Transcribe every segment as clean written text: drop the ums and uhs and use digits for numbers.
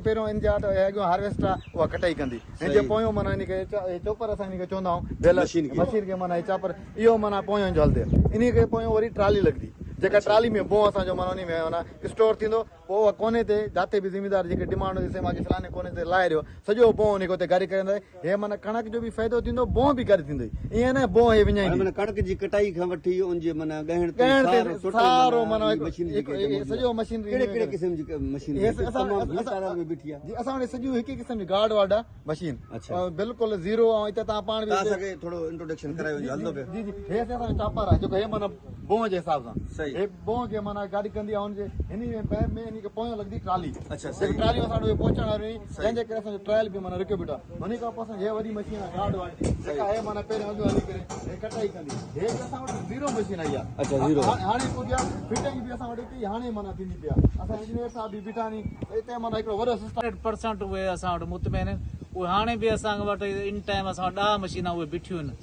पहिरियों इन जा हार्वेस्टर आहे उहा कटाई कंदी ऐं जे पोयों माना इनखे चोपर असां इनखे चवंदा आहियूं बेलर मशीन खे माना चापर इहो माना पोयों जो हलंदे इन खे पोयों वरी ट्राली लॻंदी जेका ट्राली में बोह असांजो माना उन में माना स्टोर थींदो पोइ उहा कोने ते जिते बि ज़िमेदार जेके डिमांड हुजे मां फलाणे कोने ते लाहे ॾियो सॼो बोह उनखे हुते गाॾी करे हे माना कणक जो बि फ़ाइदो थींदो बोह बि गाॾी थींदी ईअं न बोह हे विञाईंदी कणक जी कटाई खां वठी उनजे माना ॻहण ते सारो माना सॼो मशीन कहिड़े क़िस्म जी मशीन जी असां वटि सॼियूं हिकु क़िस्म जी गार्ड वार्ड आहे मशीन बिल्कुलु ज़ीरो ऐं हिते तव्हां पाण बि असांखे थोरो इंट्रोडक्शन करायो हलंदो पियो जी जी हे असांजो चापर आहे जेको हे माना बोह जे हिसाब सां हे बोह खे माना गाॾी कंदी आहे हुनजे हिन में बैग में हिन खे पोयों लॻंदी ट्राली ट्रालियूं असां वटि पहुचण वारियूं जंहिंजे करे असांजो ट्रायल बि माना रुकियो बीठो आहे हुन खां पोइ असांजी हे वॾी मशीन आहे गार्ड वारी जेका हे माना पहिरियों अॻु हली करे हे कटाई कंदी हे असां वटि ज़ीरो मशीन आई आहे हाणे पुॼा फिटिंग बि असां वटि हिते हाणे माना थींदी पिया असां इंजीनियर साहब बि बीठा नी हिते माना हिकिड़ो वॾो 100% उहे असां वटि मुतमइन आहिनि उहे हाणे बि असां वटि इन टाइम असां 10 मशीना उहे बीठियूं आहिनि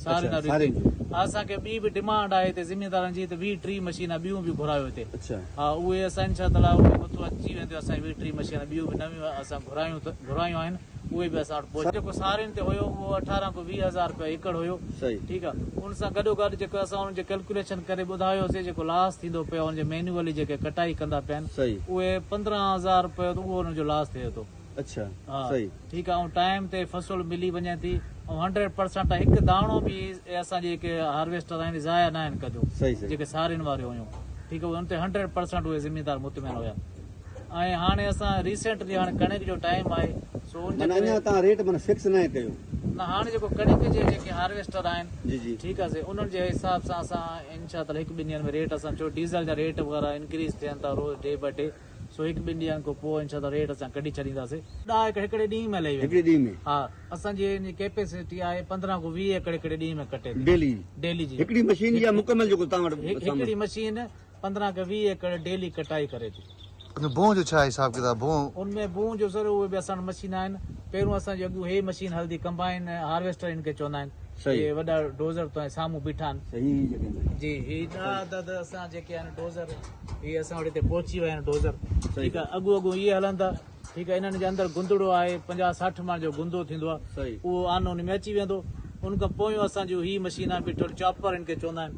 सारी असांखे ॿी बि डिमांड आहे हिते ज़िमेदारनि जी त 20-30 मशीना ॿियूं बि घुरायो हिते हा उहे असां इनशा ताला मथो अची वेंदियूं असांजी 20-30 मशीना ॿियूं बि नवियूं असां घुरायूं आहिनि उहे बि असां वटि पहुचे जेको सारियुनि ते हुयो उहो 18 खां 20,000 रुपया एकड़ हुयो ठीकु आहे उन सां गॾोगॾु जेको असां हुनजे कैलकुलेशन करे ॿुधायोसीं जेको लॉस थींदो पियो हुनजे मैन्युअली जेके कटाई कंदा पिया आहिनि उहे 15,000 रुपयो उहो हुनजो लॉस थिए थो अच्छा ठीकु आहे ऐं टाइम ते फसल मिली वञे थी ऐं 100% हिकु दाणो बि असांजे जेके हार्वेस्टर आहिनि ज़ाया न आहिनि कजो जेके सारियुनि वारियूं हुयूं ठीकु आहे हुन ते 100% उहे ज़िमेदार मुतमइन हुया ऐं हाणे असां रिसेंटली हाणे कणिक जो टाइम आहे सो रेट माना फिक्स न कयो न हाणे जेको कणिक जे जेके हार्वेस्टर आहिनि ठीकु आहे उन्हनि जे हिसाब सां असां इनशा ताला 1-2 ॾींहंनि में रेट असां छो डीज़ल जा रेट वग़ैरह इंक्रीज़ थियनि था रोज़ डे बाय डे सो 1-2 ॾींहंनि खां पोइ इनशा ताला रेट असां कढी छॾींदासीं हिकिड़े ॾींहं में लही वेंदी हा असांजी कैपेसिटी आहे 15 खां 20 एकड़ हिकिड़े ॾींहं में कटे डेली जी हिकिड़ी मशीन या मुकमल जेको तव्हां वटि हिकिड़ी मशीन 15 खां 20 एकड़ डेली कटाई करे थी बोह जो छा हिसाब किताब बोह उनमें बोह जो सर उहे बि असां मशीन आहिनि पहिरियों असांजी अॻु हे मशीन हलंदी कंबाइन हार्वेस्टर इनखे चवंदा आहिनि हे वॾा डोज़र तो साम्हूं बीठा आहिनि जी हे दादा असां जेके आहिनि डोज़र हे असां वटि हिते पहुची विया आहिनि डोज़र ठीकु आहे अॻु इहे हलंदा ठीकु आहे इन्हनि जे अंदरि गुंदड़ो आहे 50-60 माण्हुनि जो गुंदो थींदो आहे उहो आनो उन में अची वेंदो उन खां पोइ असांजूं ही मशीन आहे बीठल चॉपर इनखे चवंदा आहिनि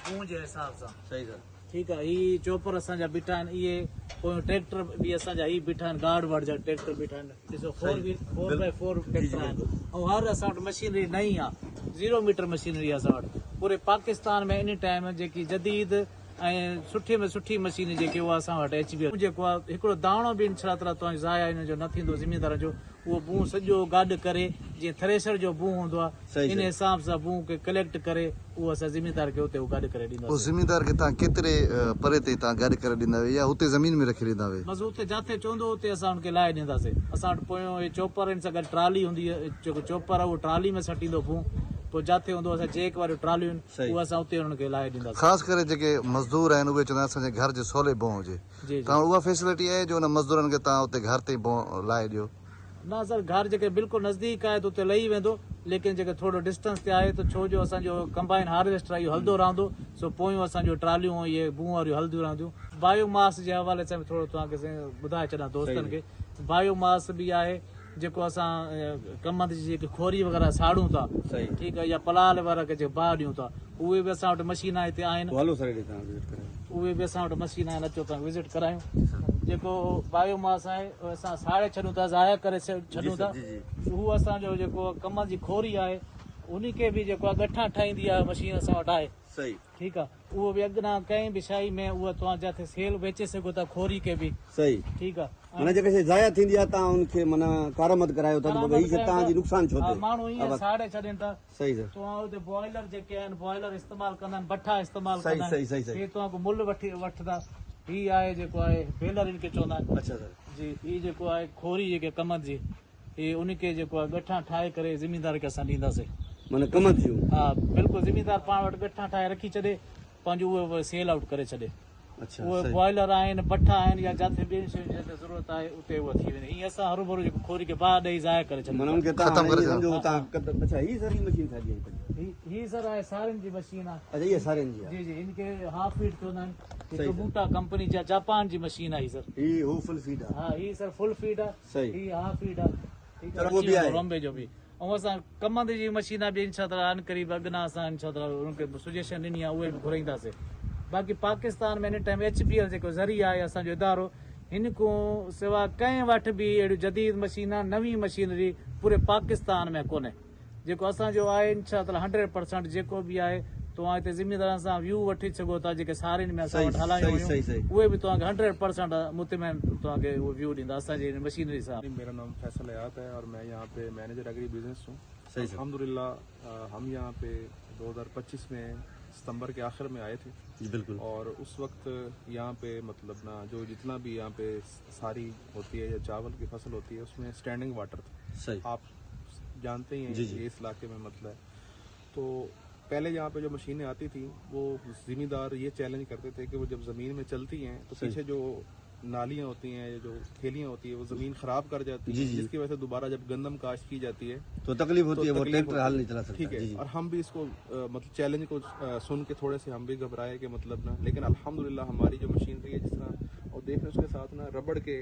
बोह जे हिसाब सां ठीकु आहे ही चॉपर असांजा बीठा आहिनि इहे पोइ ट्रैक्टर बि असांजा ही बीठा आहिनि गार्ड वार्ड जा ट्रैक्टर बीठा आहिनि ॾिसो 4x4 ट्रैक्टर आहिनि ऐं हर असां वटि मशीनरी नई आहे 0 मीटर मशीनरी आहे असां वटि पूरे पाकिस्तान में इन टाइम जेकी जदीद ऐं सुठे में सुठी मशीन जेके उहा असां वटि अची वई जेको आहे हिकिड़ो दाणो बि छा तरह तव्हां ज़ाया हिन जो न थींदो ज़िमेदार जो उहो बूह सॼो गाॾु करे जीअं थ्रेशर जो बूह हूंदो आहे इन हिसाब सां बूह खे कलेक्ट करे उहो असां ज़िमेदार खे उते गाॾु करे ॾींदा ज़िमेदार खे तव्हां केतिरे परे ते तव्हां गाॾु करे ॾींदा या हुते ज़मीन में रखी ॾींदा बसि हुते जिते चवंदो हुते असां हुनखे लाहे ॾींदासीं असां वटि पोयों हे चॉपर हिन सां गॾु ट्राली हूंदी आहे जेको चॉपर आहे उहो ट्राली में सटींदो बूह पोइ जिते हूंदो असां चेक वारियूं ट्रालियूं आहिनि उहे असां उते हुनखे लाहे ॾींदासीं ख़ासि करे जेके मज़दूर आहिनि उहे चवंदा असांजे घर जे सोले बोह हुजे तव्हां उहा फैसिलिटी आहे जो हुन मज़दूरनि खे तव्हां उते घर ते बोह लाहे ॾियो न सर घर जेके बिल्कुलु नज़दीक आहे त उते लही वेंदो लेकिन जेके थोरो डिस्टेंस ते आहे त छो जो असांजो कंबाइन हार्वेस्टर इहो हलंदो रहंदो सो पोयूं असांजो ट्रालियूं इहे बूह वारियूं हलंदियूं रहंदियूं बायोमास जे हवाले सां बि थोरो तव्हांखे ॿुधाए छॾां दोस्तनि खे बायोमास बि आहे जेको असां कमंद जी जेकी खोरी वग़ैरह साड़ूं था ठीकु आहे या पलाल वग़ैरह खे जेके भाउ ॾियूं था उहे बि असां वटि मशीन हिते आहिनि उहे बि असां वटि मशीन आहिनि अचो तव्हां विज़िट करायूं जेको बायोमास आहे असां साड़े छॾूं था ज़ाया करे छॾूं था उहो असांजो जेको कमंद जी खोरी आहे उन खे बि जेको आहे गठा ठाहींदी आहे मशीन असां वटि आहे ठीकु आहे उहो बि अॻियां कंहिं बि शइ में उहा तव्हां जिते सेल बेचे सघो था खोरी खे बि ठीकु आहे माना जेके शइ ज़ाया थींदी आहे तव्हां उनखे माना कारामद करायो था तव्हांजी नुक़सान छो थिए माण्हू ईअं साड़े छॾनि था तव्हां हुते बॉइलर जेके आहिनि बॉइलर इस्तेमालु कंदा आहिनि भठा इस्तेमालु कंदा आहिनि हे तव्हां मुल वठंदा ही आहे जेको आहे बेलर इनखे चवंदा आहिनि जी ही जेको आहे खोरी जेके कमंद जी हे उनखे जेको आहे गठा ठाहे करे ज़िमेदार खे असां ॾींदासीं माना कमंद जूं हा बिल्कुलु ज़िमेदार पाण वटि गठा ठाहे रखी छॾे पंहिंजो उहो सेल आउट करे छॾे अच्छा उहे सही बॉइलर आहिनि भट्ठा आहिनि या जिथे ॿियनि शयुनि जी जिते ज़रूरत आहे उते उहा थी वेंदी ईअं असां हरू भरू जेको खोरी खे बाहि ॾेई ज़ाया करे मन छॾींदा उनखे तव्हां हाणे सम्झो तव्हां अच्छा ही सारी मशीन ठाही आहे ही सर आहे सारियुनि जी मशीन आहे अच्छा ये सारे जी जी जी इनखे हाफ फीट चवंदा आहिनि हिकु बूटा कंपनी जा जापान जी मशीन आहे सर ही हो फुल फीड आहे हा ही सर फुल फीड आहे सही ही हाफ फीड आहे ठीक चलो, वो भी आहे। बॉम्बे जो बि ऐं असां कमंद जी मशीन बि इनशा अन करीब अॻिना असां इनशा उनखे सुजेशन ॾिनी आहे उहे बि घुराईंदासीं बाक़ी पाकिस्तान में हिन टाइम HBL जेको ज़रिया आहे असांजो इदारो हिन खां सवाइ कंहिं वटि बि अहिड़ी जदीद मशीन आहे नवी मशीनरी पूरे पाकिस्तान में कोन्हे जेको असांजो आहे इनशा 100% जेको बि आहे तव्हां हिते ज़िमेदारनि सां व्यू वठी सघो था जेके सारियुनि में असां वटि हलायूं सही सही उहे बि तव्हांखे 100% मुतमैन तव्हांखे उहो व्यू ॾींदा असांजी मशीनरी सां मेरा नाम फैसल हयात है और मैं यहाँ पे मैनेजर एग्री बिजनेस हूँ सही सर अल्हम्दुलिल्लाह हम यहाँ पे 2025 में सितंबर के आखिर में आए थे जी बिल्कुल और उस वक्त यहाँ पे मतलब ना जो जितना भी यहाँ पे सारी होती है या चावल की फसल होती है उसमें स्टैंडिंग वाटर था सही आप जानते ही हैं जी, जी। ये इस इलाके में मतलब है तो पहले यहाँ पे जो मशीनें आती थी वो जिम्मेदार ये चैलेंज करते थे कि वो जब जमीन में चलती हैं तो सही। पीछे जो नालियां होती हैं या जो खेलियां होती है वो जमीन खराब कर जाती जी, है जी। जिसकी वजह से दोबारा जब गंदम काश्त की जाती है तो तकलीफ होती है वो तकलीफ ट्रैक्टर होती हाल है। नहीं चला सकता ठीक है जी जी और हम भी इसको मतलब चैलेंज को सुन के थोड़े से हम भी घबराए कि मतलब ना लेकिन अल्हम्दुलिल्लाह हमारी जो मशीनरी है जिस तरह और देख रहे हैं उसके साथ ना रबड़ के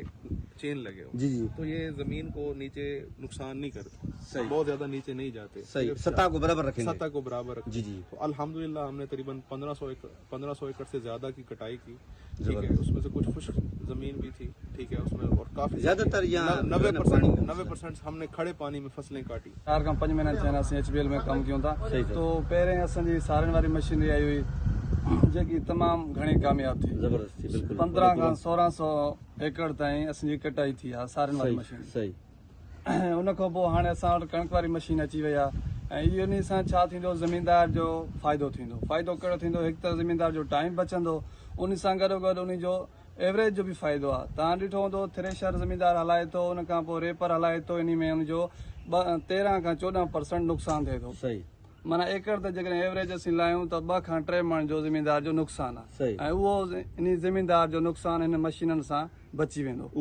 चेन लगे हुए जी जी तो ये जमीन को नीचे नुकसान नहीं करते सही। बहुत ज्यादा नीचे नहीं जाते सही सिर्फ सत्ता को बराबर रखेंगे सतह को बराबर रखते जी जी तो अल्हम्दुलिल्लाह हमने तकरीबन 1500 एकड़ से ज्यादा की कटाई की ठीक है उसमें से कुछ खुश्क जमीन भी थी ठीक है उसमें और काफी ज्यादातर यहाँ 90% हमने खड़े पानी में फसलें काटी 4 खां 5 महीना थिया आहिनि HBL में कमु कयूं था तो पहिरें असांजी सारियुनि वारी मशीनरी आई हुई जेकी तमामु घणी कामयाबु थी जबरदस्त थी बिल्कुल 15 खां 1600 एकड़ ताईं असांजी कटाई थी आहे सारियुनि वारी मशीन सही उन खां पोइ हाणे असां वटि कणिक वारी मशीन अची वई आहे ऐं इहो सां छा थींदो ज़मीनदार जो फ़ाइदो थींदो फ़ाइदो कहिड़ो थींदो हिकु त ज़मीनदार जो टाइम बचंदो उन सां गॾोगॾु उन जो एवरेज जो बि फ़ाइदो आहे तव्हां ॾिठो हूंदो थ्रेशर ज़मीनदार हलाए थो उन खां पोइ रेपर हलाए थो इन में उनजो 13 खां 14% नुक़सानु थिए थो सही माना एकड़ त जेकॾहिं एवरेज असीं लायूं त 2 खां 3 मण जो ज़मीनदार जो नुक़सानु आहे सही ऐं उहो इन ज़मीनदार जो नुक़सानु हिन मशीननि सां बची वेंदो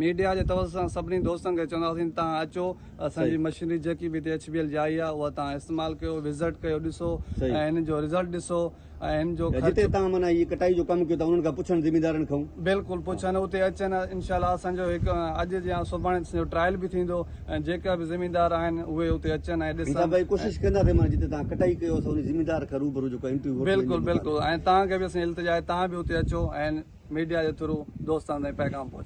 मीडिया जे तवस सां सभिनी दोस्तनि खे चवंदासीं तव्हां अचो असांजी मशीनरी जेकी बि हिते HBL जी आई आहे उहा तव्हां इस्तेमालु कयो विज़िट कयो ॾिसो सही। ऐं हिन जो रिज़ल्ट ॾिसो ऐं हिन जो जिते तव्हां माना इहे कटाई जो कमु कयो था उन्हनि खां पुछण ज़मीनदारनि खां बिल्कुलु पुछनि उते अचनि इनशाला असांजो हिकु अॼु या सुभाणे असांजो ट्रायल बि थींदो ऐं जेका बि ज़मीनदार आहिनि उहे उते अचनि ऐं हिसाब ॾिसनि भाई कोशिशि कंदासीं माना जिते तव्हां कटाई कयो असां उन ज़मीनदार खां रूबरू जेको इंटरव्यू बिल्कुलु बिल्कुलु ऐं तव्हांखे बि असां इल्तिजा आहे तव्हां बि उते अचो ऐं मीडिया जे थ्रू दोस्तनि ताईं पैगाम पहुचायो